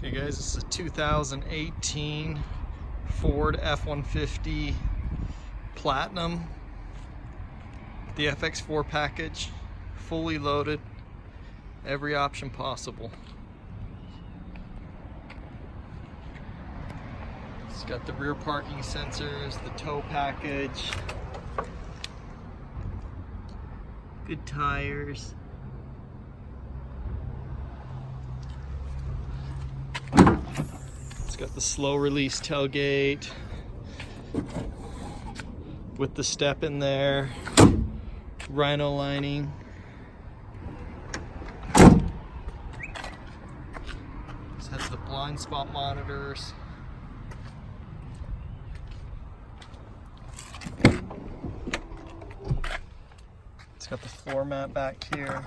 Okay guys, this is a 2018 Ford F-150 Platinum. The FX4 package, fully loaded, every option possible. It's got the rear parking sensors, the tow package, good tires. It's got the slow release tailgate with the step in there, rhino lining. This has the blind spot monitors. It's got the floor mat back here.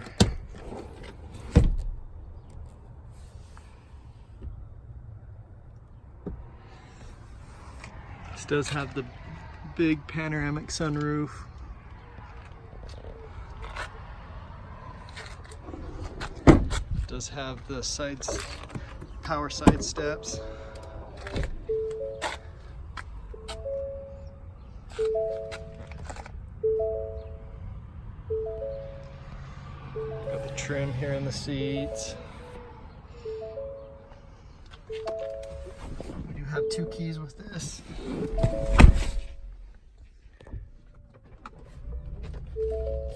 This does have the big panoramic sunroof. It does have the power side steps. Got the trim here in the seats. We do have 2 keys with this.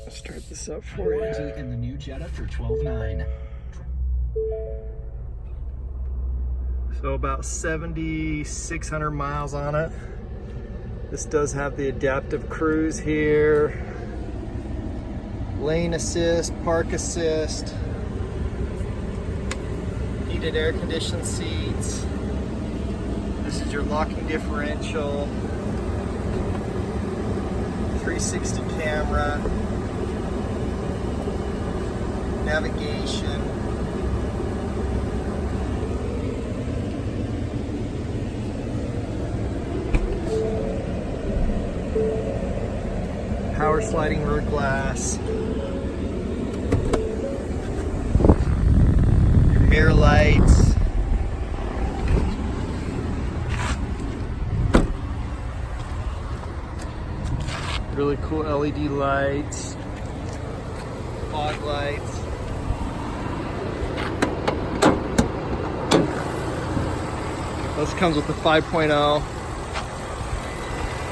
Let's start this up for you. In the new Jetta for $12,900. So about 7,600 miles on it. This does have the adaptive cruise here, lane assist, park assist, heated air conditioned seats. This is your locking differential, 360 camera, navigation. Power sliding road glass. Mirror lights. Really cool LED lights. Fog lights. This comes with the 5.0.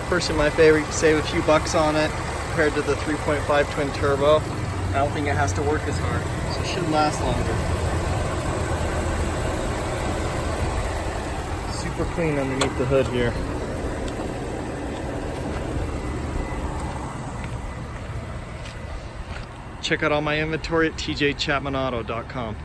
Personally, my favorite, you can save a few bucks on it compared to the 3.5 twin turbo. I don't think it has to work as hard, so it should last longer. Super clean underneath the hood here. Check out all my inventory at tjchapmanauto.com.